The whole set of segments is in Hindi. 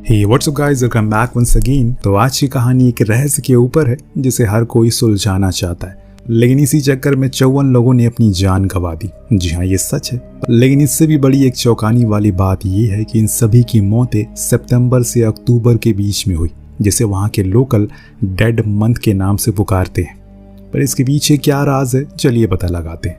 हे what's up guys, welcome back once again. तो आज की कहानी एक रहस्य के ऊपर है जिसे हर कोई सुलझाना चाहता है, लेकिन इसी चक्कर में 54 लोगों ने अपनी जान गंवा दी। जी हाँ, ये सच है। लेकिन इससे भी बड़ी एक चौंकाने वाली बात ये है कि इन सभी की मौतें सितंबर से अक्टूबर के बीच में हुई, जिसे वहाँ के लोकल डेड मंथ के नाम से पुकारते हैं। पर इसके पीछे क्या राज है, चलिए पता लगाते हैं।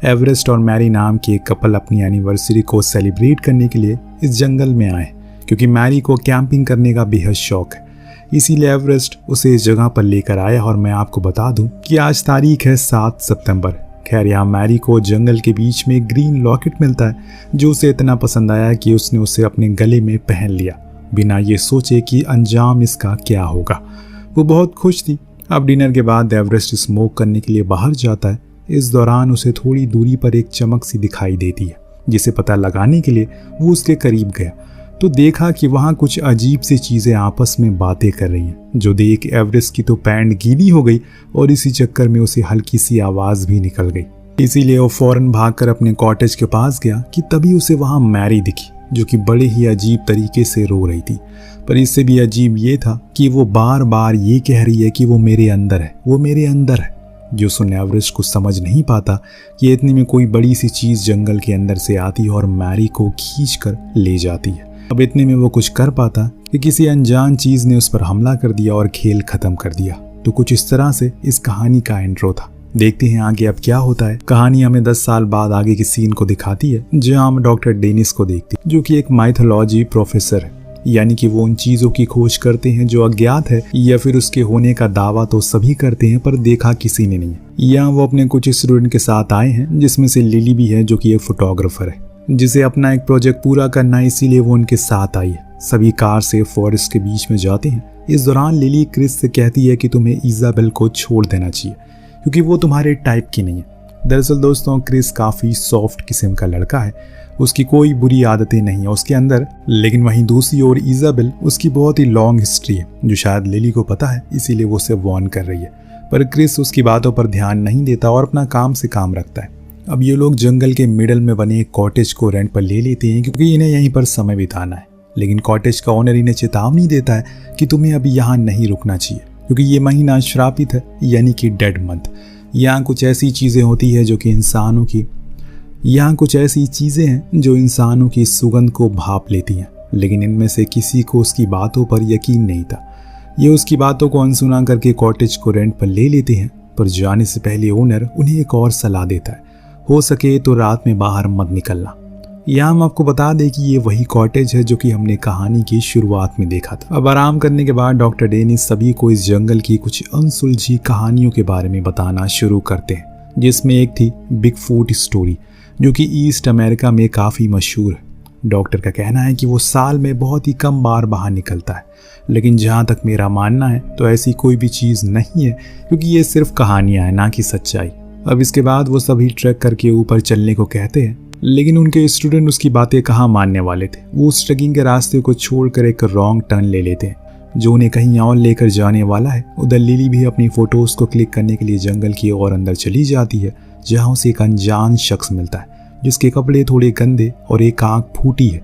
एवरेस्ट और मैरी नाम के एक कपल अपनी एनिवर्सरी को सेलिब्रेट करने के लिए इस जंगल में आए, क्योंकि मैरी को कैंपिंग करने का बेहद शौक है। इसीलिए एवरेस्ट उसे इस जगह पर लेकर आया। और मैं आपको बता दूं कि आज तारीख है 7 सितंबर। खैर, यहाँ मैरी को जंगल के बीच में ग्रीन लॉकेट मिलता है, जो उसे इतना पसंद आया कि उसने उसे अपने गले में पहन लिया, बिना ये सोचे कि अंजाम इसका क्या होगा। वो बहुत खुश थी। अब डिनर के बाद एवरेस्ट स्मोक करने के लिए बाहर जाता है। इस दौरान उसे थोड़ी दूरी पर एक चमक सी दिखाई देती है, जिसे पता लगाने के लिए वो उसके करीब गया तो देखा कि वहाँ कुछ अजीब सी चीज़ें आपस में बातें कर रही हैं, जो देख एवरेस्ट की तो पैंट गीली हो गई और इसी चक्कर में उसे हल्की सी आवाज़ भी निकल गई। इसीलिए वो फौरन भागकर अपने कॉटेज के पास गया कि तभी उसे वहाँ मैरी दिखी, जो कि बड़े ही अजीब तरीके से रो रही थी। पर इससे भी अजीब ये था कि वो बार बार ये कह रही है कि वो मेरे अंदर है, वो मेरे अंदर है। जो सुन एवरेस्ट को समझ नहीं पाता कि इतने में कोई बड़ी सी चीज़ जंगल के अंदर से आती है और मैरी को खींच कर ले जाती है। अब इतने में वो कुछ कर पाता कि किसी अनजान चीज ने उस पर हमला कर दिया और खेल खत्म कर दिया। तो कुछ इस तरह से इस कहानी का इंट्रो था। देखते हैं आगे अब क्या होता है। कहानी हमें 10 साल बाद आगे के सीन को दिखाती है, जहां हम डॉक्टर डेनिस को देखते हैं, जो कि एक माइथोलॉजी प्रोफेसर है। यानी कि वो उन चीजों की खोज करते हैं जो अज्ञात है, या फिर उसके होने का दावा तो सभी करते हैं पर देखा किसी ने नहीं है। यहाँ वो अपने कुछ स्टूडेंट के साथ आए हैं, जिसमें से लिली भी है, जो कि एक फोटोग्राफर है, जिसे अपना एक प्रोजेक्ट पूरा करना है, इसीलिए वो उनके साथ आई है। सभी कार से फॉरेस्ट के बीच में जाते हैं। इस दौरान लिली क्रिस से कहती है कि तुम्हें इजाबेल को छोड़ देना चाहिए, क्योंकि वो तुम्हारे टाइप की नहीं है। दरअसल दोस्तों, क्रिस काफ़ी सॉफ्ट किस्म का लड़का है, उसकी कोई बुरी आदतें नहीं है उसके अंदर। लेकिन वहीं दूसरी ओर इजाबेल, उसकी बहुत ही लॉन्ग हिस्ट्री है, जो शायद लिली को पता है, इसीलिए वो उसे वार्न कर रही है। पर क्रिस उसकी बातों पर ध्यान नहीं देता और अपना काम से काम रखता है। अब ये लोग जंगल के मिडल में बने एक कॉटेज को रेंट पर ले लेते हैं, क्योंकि इन्हें यहीं पर समय बिताना है। लेकिन कॉटेज का ओनर इन्हें चेतावनी देता है कि तुम्हें अभी यहाँ नहीं रुकना चाहिए, क्योंकि ये महीना श्रापित है, यानी कि डेड मंथ। यहाँ कुछ ऐसी चीज़ें होती है जो कि इंसानों की सुगंध को भाप लेती हैं। लेकिन इनमें से किसी को उसकी बातों पर यकीन नहीं था। ये उसकी बातों को अनसुना करके कॉटेज को रेंट पर ले लेते हैं। पर जाने से पहले ओनर उन्हें एक और सलाह देता है, हो सके तो रात में बाहर मत निकलना। यहाँ हम आपको बता दें कि ये वही कॉटेज है जो कि हमने कहानी की शुरुआत में देखा था। अब आराम करने के बाद डॉक्टर डेनिस सभी को इस जंगल की कुछ अनसुलझी कहानियों के बारे में बताना शुरू करते हैं, जिसमें एक थी बिगफूट स्टोरी, जो कि ईस्ट अमेरिका में काफ़ी मशहूर है। डॉक्टर का कहना है कि वो साल में बहुत ही कम बार बाहर निकलता है, लेकिन जहाँ तक मेरा मानना है तो ऐसी कोई भी चीज़ नहीं है, क्योंकि ये सिर्फ कहानियाँ हैं, ना कि सच्चाई। अब इसके बाद वो सभी ट्रैक करके ऊपर चलने को कहते हैं, लेकिन उनके स्टूडेंट उसकी बातें कहाँ मानने वाले थे। वो उस ट्रैकिंग के रास्ते को छोड़कर एक रॉन्ग टर्न ले लेते हैं, जो उन्हें कहीं और लेकर जाने वाला है। उधर लिली भी अपनी फोटोज को क्लिक करने के लिए जंगल की ओर अंदर चली जाती है, जहाँ उसे एक अनजान शख्स मिलता है, जिसके कपड़े थोड़े गंदे और एक आंख फूटी है।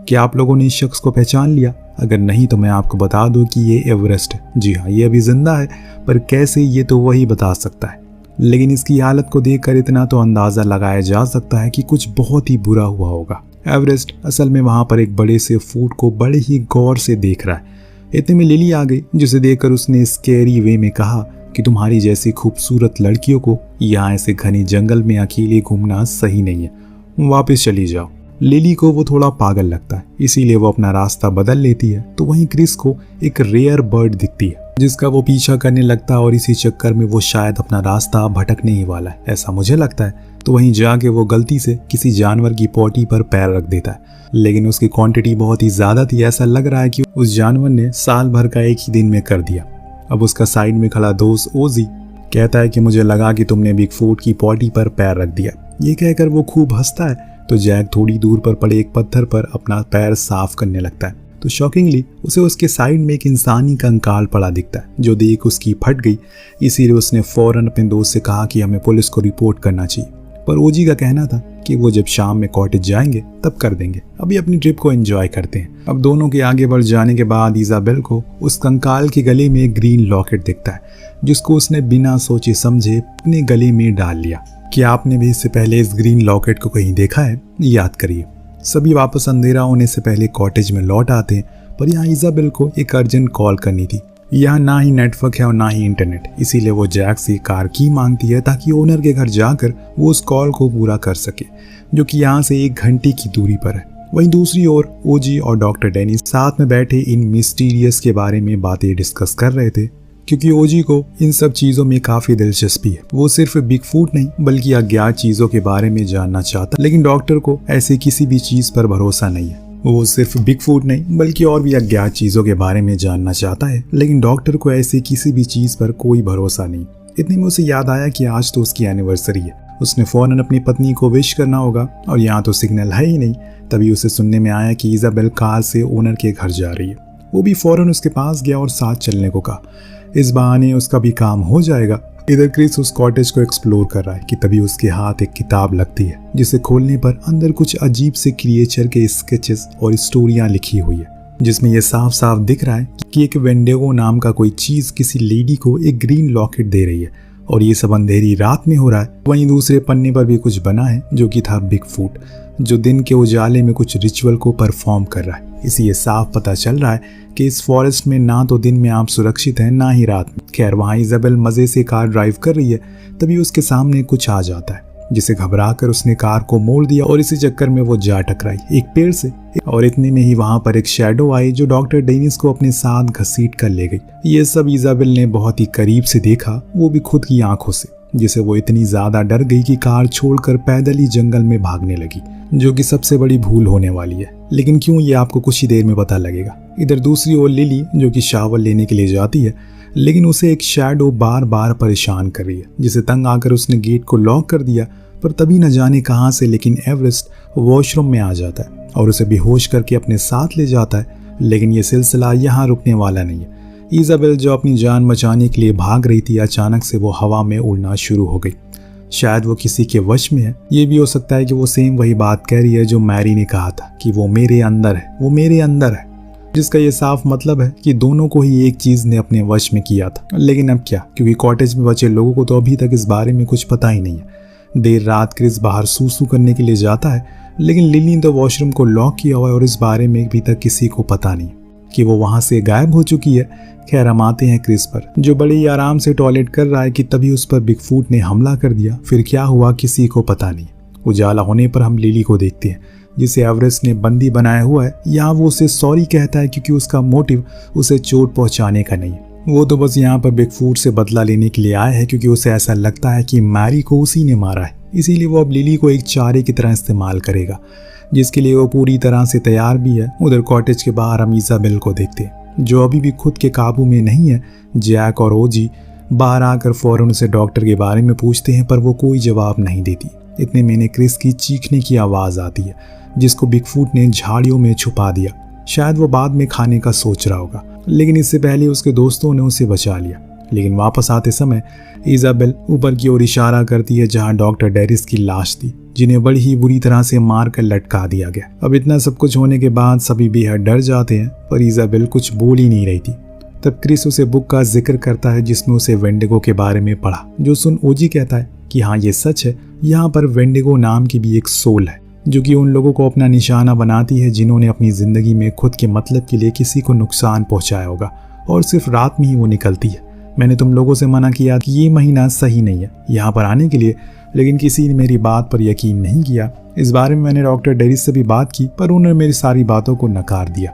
क्या आप लोगों ने इस शख्स को पहचान लिया? अगर नहीं तो मैं आपको बता दूं कि ये एवरेस्ट है। जी हाँ, ये अभी जिंदा है, पर कैसे ये तो वही बता सकता है। लेकिन इसकी हालत को देखकर इतना तो अंदाज़ा लगाया जा सकता है कि कुछ बहुत ही बुरा हुआ होगा। एवरेस्ट असल में वहाँ पर एक बड़े से फूड को बड़े ही गौर से देख रहा है। इतने में लिली आ गई, जिसे देखकर उसने स्कैरी वे में कहा कि तुम्हारी जैसी खूबसूरत लड़कियों को यहाँ ऐसे घने जंगल में अकेले घूमना सही नहीं है, वापस चली जाओ। लिली को वो थोड़ा पागल लगता है, इसीलिए वो अपना रास्ता बदल लेती है। तो वहीं क्रिस को एक रेयर बर्ड दिखती है, जिसका वो पीछा करने लगता है, और इसी चक्कर में वो शायद अपना रास्ता भटकने ही वाला है, ऐसा मुझे लगता है। तो वहीं जाके वो गलती से किसी जानवर की पोटी पर पैर रख देता है, लेकिन उसकी क्वांटिटी बहुत ही ज़्यादा थी। ऐसा लग रहा है कि उस जानवर ने साल भर का एक ही दिन में कर दिया। अब उसका साइड में खड़ा दोस्त ओजी कहता है कि मुझे लगा कि तुमने बिगफूट की पोटी पर पैर रख दिया। ये कहकर वो खूब हंसता है। तो जैक थोड़ी दूर पर पड़े एक पत्थर पर अपना पैर साफ करने लगता है। तो शॉकिंगली उसे उसके साइड में एक इंसानी कंकाल पड़ा दिखता है, जो देख उसकी फट गई। इसीलिए उसने फौरन अपने दोस्त से कहा कि हमें पुलिस को रिपोर्ट करना चाहिए। पर ओजी का कहना था कि वो जब शाम में कॉटेज जाएंगे तब कर देंगे, अभी अपनी ट्रिप को एंजॉय करते हैं। अब दोनों के आगे बढ़ जाने के बाद इजाबेल को उस कंकाल के गले में ग्रीन लॉकेट दिखता है, जिसको उसने बिना सोचे समझे अपने गले में डाल लिया। क्या आपने भी इससे पहले इस ग्रीन लॉकेट को कहीं देखा है? याद करिए। सभी वापस अंधेरा होने से पहले कॉटेज में लौट आते हैं, पर यहाँ इजाबेल को एक अर्जेंट कॉल करनी थी। यहाँ ना ही नेटवर्क है और ना ही इंटरनेट, इसीलिए वो जैक से कार की मांगती है ताकि ओनर के घर जाकर वो उस कॉल को पूरा कर सके, जो कि यहाँ से 1 घंटे की दूरी पर है। वहीं दूसरी ओर ओजी और डॉक्टर डेनिस साथ में बैठे इन मिस्टीरियस के बारे में बातें डिस्कस कर रहे थे, क्योंकि ओजी को इन सब चीजों में काफी दिलचस्पी है। वो सिर्फ बिगफूट नहीं बल्कि अज्ञात चीजों के बारे में जानना चाहता, लेकिन डॉक्टर को ऐसी किसी भी चीज पर भरोसा नहीं है। वो सिर्फ बिगफूट नहीं बल्कि और भी अज्ञात चीजों के बारे में जानना चाहता है, लेकिन डॉक्टर को ऐसी किसी भी चीज पर कोई भरोसा नहीं। इतने में उसे याद आया कि आज तो उसकी एनिवर्सरी है। उसने फौरन अपनी पत्नी को विश करना होगा और यहाँ तो सिग्नल है ही नहीं। तभी उसे सुनने में आया कि इजाबेल कार से ओनर के घर जा रही है। वो भी फौरन उसके पास गया और साथ चलने को कहा। इस बहाने उसका भी काम हो जाएगा। इधर क्रिस उस कॉटेज को एक्सप्लोर कर रहा है कि तभी उसके हाथ एक किताब लगती है, जिसे खोलने पर अंदर कुछ अजीब से क्रिएचर के स्केचेस और स्टोरियां लिखी हुई है, जिसमें यह साफ साफ दिख रहा है कि एक वेंडिगो नाम का कोई चीज किसी लेडी को एक ग्रीन लॉकेट दे रही है, और ये सब अंधेरी रात में हो रहा है। वहीं दूसरे पन्ने पर भी कुछ बना है जो कि था बिगफूट, जो दिन के उजाले में कुछ रिचुअल को परफॉर्म कर रहा है। इसी ये साफ पता चल रहा है कि इस फॉरेस्ट में ना तो दिन में आप सुरक्षित हैं ना ही रात में। खैर, वहाँ इजाबेल मजे से कार ड्राइव कर रही है, तभी उसके सामने कुछ आ जाता है, जिसे घबराकर उसने कार को मोड़ दिया और इसी चक्कर में वो जा टकराई एक पेड़ से। और इतने में ही वहां पर एक शैडो आई जो डॉक्टर डेनिस को अपने साथ घसीट कर ले गई। ये सब इजाबेल ने बहुत ही करीब से देखा, वो भी खुद की आंखों से, जिसे वो इतनी ज्यादा डर गई कि कार छोड़कर पैदल ही जंगल में भागने लगी, जो कि सबसे बड़ी भूल होने वाली है। लेकिन क्यों, ये आपको कुछ ही देर में पता लगेगा। इधर दूसरी ओर लिली, जो कि शावर लेने के लिए जाती है, लेकिन उसे एक शैडो बार बार परेशान कर रही है, जिसे तंग आकर उसने गेट को लॉक कर दिया। पर तभी न जाने कहां से लेकिन एवरेस्ट वॉशरूम में आ जाता है और उसे बेहोश करके अपने साथ ले जाता है। लेकिन ये सिलसिला यहाँ रुकने वाला नहीं है। इजाबेल, जो अपनी जान बचाने के लिए भाग रही थी, अचानक से वो हवा में उड़ना शुरू हो गई। शायद वो किसी के वश में है। ये भी हो सकता है कि वो सेम वही बात कह रही है जो मैरी ने कहा था कि वो मेरे अंदर है, वो मेरे अंदर है, जिसका ये साफ मतलब है कि दोनों को ही एक चीज ने अपने वश में किया था। लेकिन अब क्या, क्योंकि कॉटेज में बचे लोगों को तो अभी तक इस बारे में कुछ पता ही नहीं है। देर रात क्रिस बाहर सूसू करने के लिए जाता है, लेकिन लिली ने तो वॉशरूम को लॉक किया हुआ है और इस बारे में अभी तक किसी को पता नहीं कि वो वहां से गायब हो चुकी है। खैर, हम आते हैं क्रिस पर, जो बड़े ही आराम से टॉयलेट कर रहा है कि तभी उस पर बिगफूट ने हमला कर दिया। फिर क्या हुआ किसी को पता नहीं। उजाला होने पर हम लिली को देखते हैं, जिसे एवरेस्ट ने बंदी बनाया हुआ है। यहाँ वो उसे सॉरी कहता है क्योंकि उसका मोटिव उसे चोट पहुंचाने का नहीं है। वो तो बस यहाँ पर बिगफूट से बदला लेने के लिए आया है, क्योंकि उसे ऐसा लगता है कि मैरी को उसी ने मारा है। इसीलिए वो अब लिली को एक चारे की तरह इस्तेमाल करेगा, जिसके लिए वो पूरी तरह से तैयार भी है। उधर कॉटेज के बाहर हम इजाबेल को देखते हैं, जो अभी भी खुद के काबू में नहीं है। जैक और ओजी बाहर आकर फौरन उसे डॉक्टर के बारे में पूछते हैं, पर वो कोई जवाब नहीं देती। इतने में क्रिस की चीखने की आवाज़ आती है, जिसको बिगफूट ने झाड़ियों में छुपा दिया। शायद वो बाद में खाने का सोच रहा होगा, लेकिन इससे पहले उसके दोस्तों ने उसे बचा लिया। लेकिन वापस आते समय इजाबेल ऊपर की ओर इशारा करती है, जहां डॉक्टर डेरिस की लाश थी, जिन्हें बड़ी ही बुरी तरह से मार कर लटका दिया गया। अब इतना सब कुछ होने के बाद सभी बेहद डर जाते हैं, पर इजाबेल कुछ बोल ही नहीं रही थी। तब क्रिस उसे बुक का जिक्र करता है, जिसमें उसे वेंडिगो के बारे में पढ़ा, जो सुन ओजी कहता है कि हाँ ये सच है, यहाँ पर वेंडिगो नाम की भी एक सोल है, जो कि उन लोगों को अपना निशाना बनाती है जिन्होंने अपनी जिंदगी में खुद के मतलब के लिए किसी को नुकसान पहुंचाया होगा, और सिर्फ रात में ही वो निकलती है। मैंने तुम लोगों से मना किया कि ये महीना सही नहीं है यहाँ पर आने के लिए, लेकिन किसी ने मेरी बात पर यकीन नहीं किया। इस बारे में मैंने डॉक्टर डेरिस से भी बात की, पर उन्होंने मेरी सारी बातों को नकार दिया,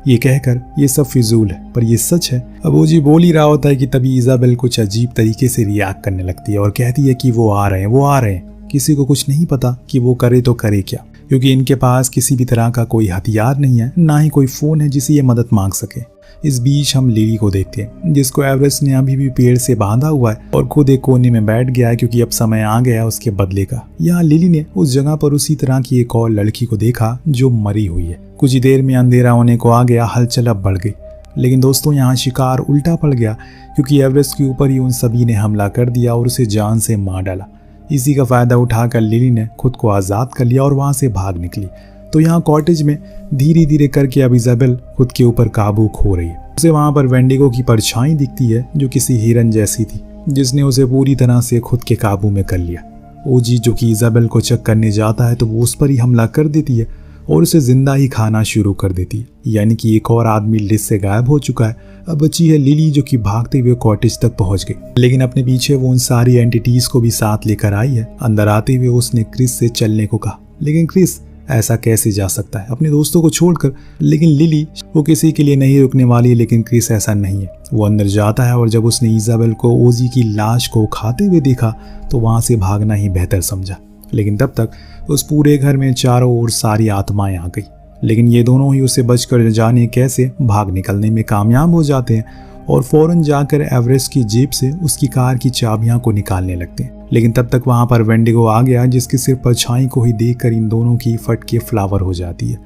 ये कहकर ये सब फिजूल है, पर ये सच है। अब ओजी बोल ही रहा होता है कि तभी इजाबेल कुछ अजीब तरीके से रिएक्ट करने लगती है और कहती है कि वो आ रहे हैं, वो आ रहे हैं। किसी को कुछ नहीं पता कि वो करे तो करे क्या, क्योंकि इनके पास किसी भी तरह का कोई हथियार नहीं है, ना ही कोई फोन है जिसे ये मदद मांग सके। इस बीच हम लिली को देखते हैं, जिसको एवरेस्ट ने अभी भी पेड़ से बांधा हुआ है और खुद एक कोने में बैठ गया है, क्योंकि अब समय आ गया उसके बदले का। यहाँ लिली ने उस जगह पर उसी तरह की एक और लड़की को देखा जो मरी हुई है। कुछ ही देर में अंधेरा होने को आ गया, हलचल अब बढ़ गई। लेकिन दोस्तों, यहाँ शिकार उल्टा पड़ गया, क्योंकि एवरेस्ट के ऊपर ही उन सभी ने हमला कर दिया और उसे जान से मार डाला। इसी का फायदा उठाकर लिली ने खुद को आज़ाद कर लिया और वहाँ से भाग निकली। तो यहाँ कॉटेज में धीरे धीरे करके अब इजाबेल खुद के ऊपर काबू खो रही है। उसे वहाँ पर वेंडिगो की परछाई दिखती है जो किसी हिरन जैसी थी, जिसने उसे पूरी तरह से खुद के काबू में कर लिया। ओजी जो कि इजाबेल को चेक करने जाता है तो वो उस पर ही हमला कर देती है और उसे जिंदा ही खाना शुरू कर देती है। यानी कि एक और आदमी लिस्ट से गायब हो चुका है। अब बची है लिली जो कि भागते हुए कॉटेज तक पहुंच गई, लेकिन अपने पीछे वो उन सारी एंटिटीज को भी साथ लेकर आई है। अंदर आते हुए उसने क्रिस से चलने को कहा, लेकिन क्रिस ऐसा कैसे जा सकता है अपने दोस्तों को छोड़कर। लेकिन लिली वो किसी के लिए नहीं रुकने वाली, लेकिन क्रिस ऐसा नहीं है। वो अंदर जाता है और जब उसने इजाबेल को ओजी की लाश को खाते हुए देखा तो वहां से भागना ही बेहतर समझा। लेकिन तब तक उस पूरे घर में चारों ओर सारी आत्माएं आ गई, लेकिन ये दोनों ही उसे बचकर जाने कैसे भाग निकलने में कामयाब हो जाते हैं और फौरन जाकर एवरेस्ट की जेब से उसकी कार की चाबियां को निकालने लगते हैं। लेकिन तब तक वहां पर वेंडिगो आ गया, जिसकी सिर्फ परछाई को ही देखकर इन दोनों की फट के फ्लावर हो जाती है।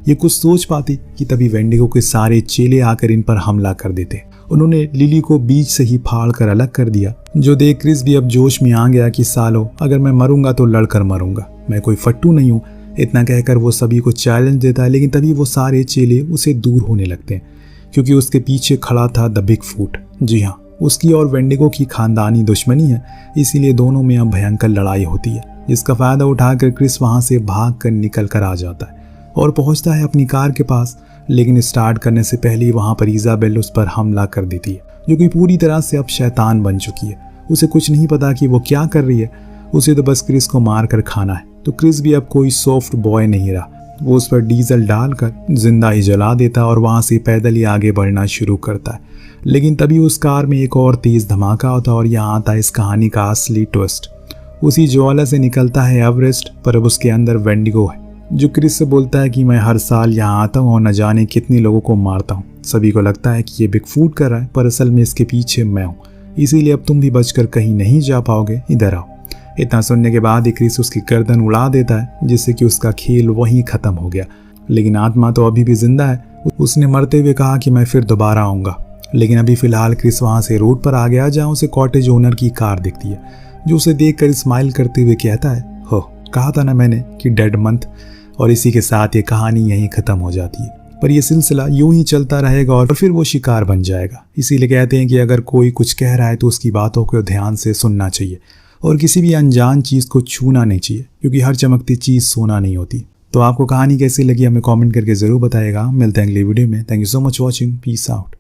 ये कुछ सोच पाती कि तभी वेंडिगो के सारे चेले आकर इन पर हमला कर देते। उन्होंने लिली को बीच से ही फाड़ कर अलग कर दिया, जो देख क्रिस भी अब जोश में आ गया कि सालो अगर मैं मरूंगा तो लड़कर मरूंगा, मैं कोई फट्टू नहीं हूँ। इतना कहकर वो सभी को चैलेंज देता है, लेकिन तभी वो सारे चेले उसे दूर होने लगते हैं क्योंकि उसके पीछे खड़ा था द बिग फूट। जी हाँ, उसकी और वेंडिगो की खानदानी दुश्मनी है, इसीलिए दोनों में अब भयंकर लड़ाई होती है, जिसका फायदा उठाकर क्रिस वहां से भाग कर निकल कर आ जाता है और पहुंचता है अपनी कार के पास। लेकिन स्टार्ट करने से पहले ही वहां पर इजाबेल उस पर हमला कर देती है, जो कि पूरी तरह से अब शैतान बन चुकी है। उसे कुछ नहीं पता कि वो क्या कर रही है, उसे तो बस क्रिस को मार कर खाना है। तो क्रिस भी अब कोई सॉफ्ट बॉय नहीं रहा, वो उस पर डीजल डालकर जिंदा ही जला देता और वहां से पैदल ही आगे बढ़ना शुरू करता है। लेकिन तभी उस कार में एक और तेज धमाका होता है और यहाँ आता है इस कहानी का असली ट्विस्ट। उसी ज्वाला से निकलता है एवरेस्ट, पर अब उसके अंदर वेंडिगो है, जो क्रिस से बोलता है कि मैं हर साल यहाँ आता हूँ और न जाने कितने लोगों को मारता हूँ। सभी को लगता है कि ये बिग फूट कर रहा है, पर असल में इसके पीछे मैं हूँ, इसीलिए अब तुम भी बचकर कहीं नहीं जा पाओगे, इधर आओ। इतना सुनने के बाद ही क्रिस उसकी गर्दन उड़ा देता है, जिससे कि उसका खेल वहीं खत्म हो गया। लेकिन आत्मा तो अभी भी जिंदा है। उसने मरते हुए कहा कि मैं फिर दोबारा आऊँगा। लेकिन अभी फिलहाल क्रिस वहाँ से रोड पर आ गया, जहाँ उसे कॉटेज ओनर की कार दिखती है, जो उसे देखकर स्माइल करते हुए कहता है, हो कहा था ना मैंने कि डेड मंथ। और इसी के साथ ये कहानी यहीं खत्म हो जाती है। पर यह सिलसिला यूं ही चलता रहेगा और फिर वो शिकार बन जाएगा। इसीलिए कहते हैं कि अगर कोई कुछ कह रहा है तो उसकी बातों को ध्यान से सुनना चाहिए और किसी भी अनजान चीज़ को छूना नहीं चाहिए, क्योंकि हर चमकती चीज़ सोना नहीं होती। तो आपको कहानी कैसी लगी हमें कमेंट करके ज़रूर बताइएगा। मिलते हैं अगली वीडियो में। Thank you so much watching. Peace out.